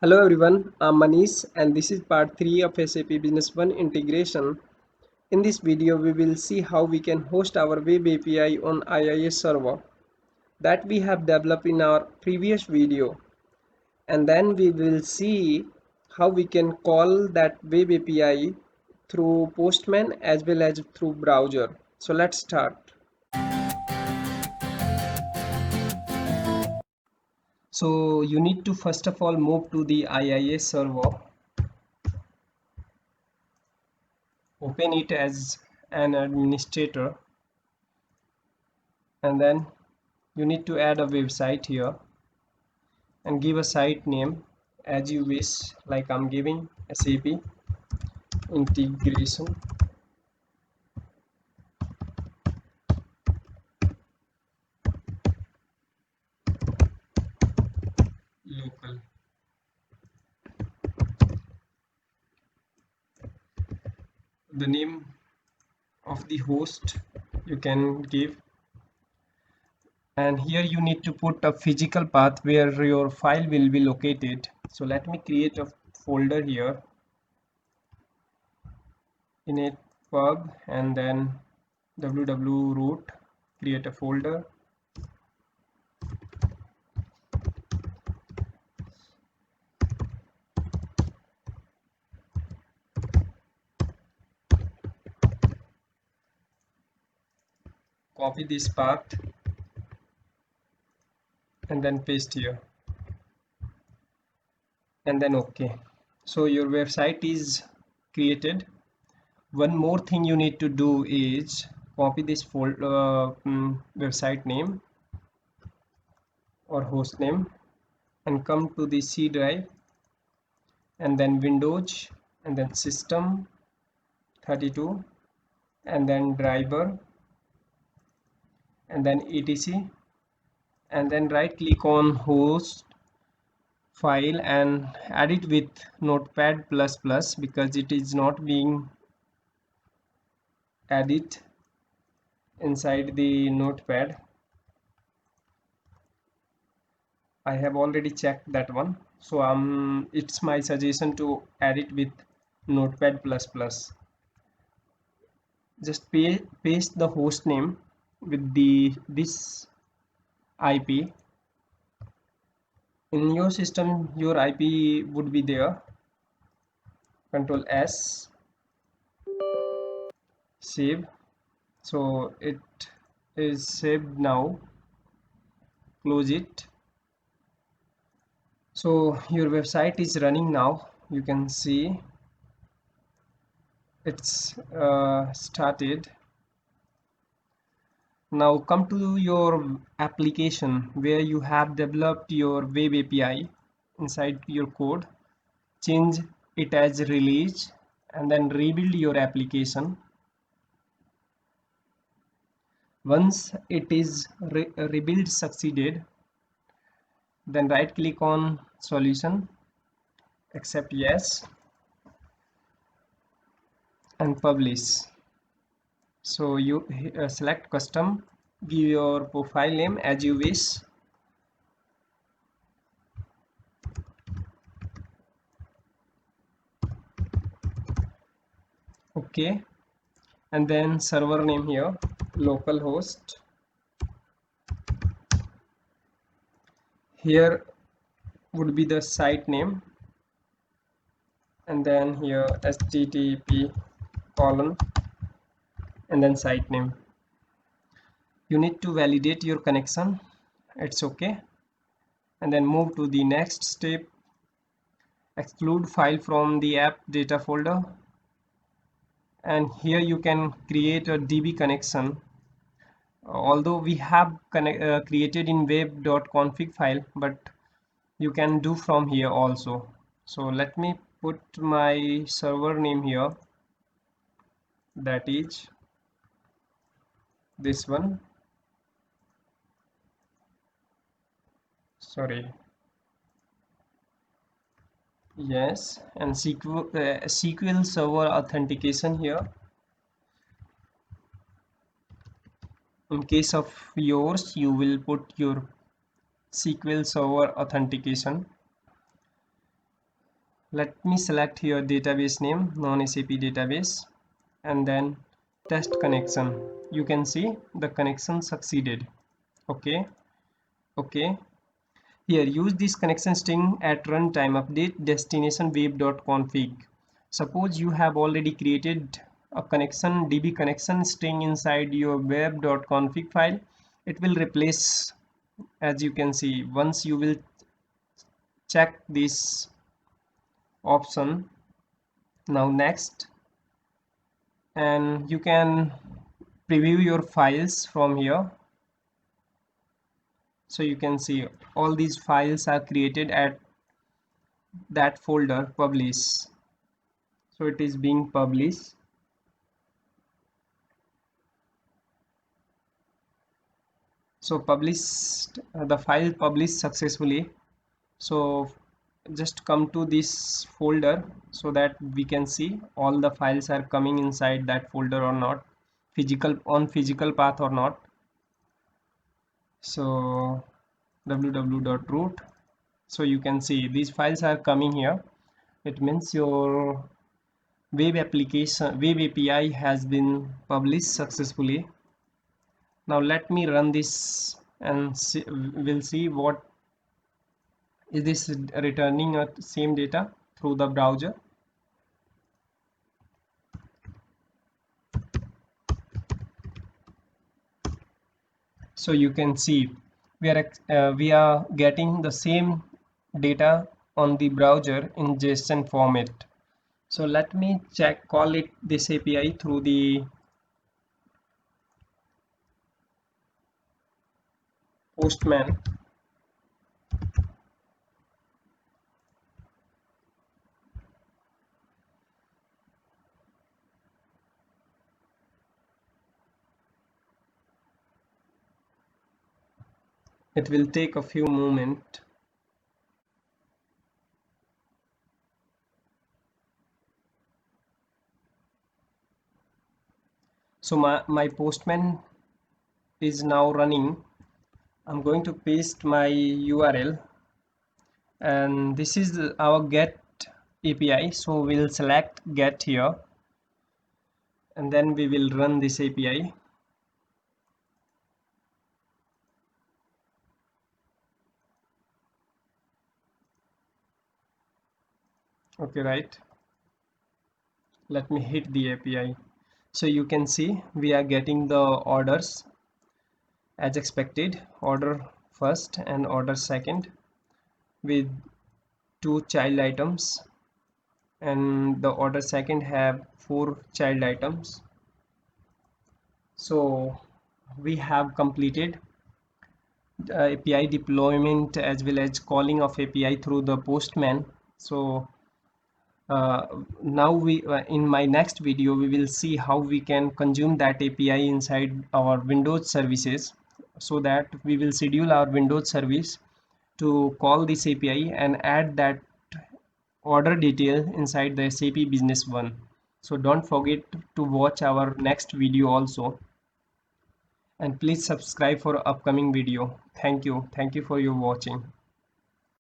Hello everyone, I'm Manish and this is part 3 of SAP Business One integration. In this video, we will see how we can host our web API on IIS server that we have developed in our previous video. And then we will see how we can call that web API through Postman as well as through browser. So let's start. So you need to first of all move to the IIS server. Open it as an administrator and then you need to add a website here and give a site name as you wish, like I'm giving SAP integration local. The name of the host you can give, and here you need to put a physical path where your file will be located. So let me create a folder here in a pub and then www root, create a folder. Copy this path and then paste here and then OK. So your website is created. One more thing you need to do is copy this folder website name or host name and come to the C drive and then Windows and then system 32 and then driver and then etc and then right click on host file and add it with notepad++ because it is not being added inside the notepad. I have already checked that one, so it's my suggestion to add it with notepad++. Just paste the host name with this IP. In your system your IP would be there. Control S, save. So it is saved now. Close it. So your website is running now. You can see it's started. Now come to your application where you have developed your web API. Inside your code, change it as release and then rebuild your application. Once it is rebuild succeeded, then right click on solution, accept yes and publish. So you select custom, give your profile name as you wish. Okay, and then server name here, localhost. Here would be the site name and then here http colon and then site name. You need to validate your connection. It's okay, and then move to the next step. Exclude file from the app data folder, and here you can create a DB connection. Although we have created in web.config file, but you can do from here also. So let me put my server name here, that is this one. Sorry, yes, and SQL server authentication here. In case of yours, you will put your SQL server authentication. Let me select here database name, non-SAP database, and then test connection. You can see the connection succeeded. Okay, okay. Here, use this connection string at runtime. Update destination web.config. Suppose you have already created a connection db connection string inside your web.config file. It will replace, as you can see, once you will check this option. Now next, and you can preview your files from here. So you can see all these files are created at that folder publish. So it is being published. So published, the file published successfully. So just come to this folder so that we can see all the files are coming inside that folder or not, physical path or not. So www.root. So you can see these files are coming here. It means your web API has been published successfully. Now let me run this and we'll see what is this returning same data through the browser. So you can see we are getting the same data on the browser in JSON format. So let me call it this API through the postman. It will take a few moments. So my postman is now running. I'm going to paste my URL, and this is our get API. So we'll select get here, and then we will run this API. Okay, right. Let me hit the API. So you can see we are getting the orders as expected, order first and order second with 2 child items, and the order second have 4 child items. So we have completed API deployment as well as calling of API through the postman. So now in my next video we will see how we can consume that API inside our Windows services, so that we will schedule our Windows service to call this API and add that order detail inside the SAP Business One. So don't forget to watch our next video also, and please subscribe for upcoming video. Thank you for your watching.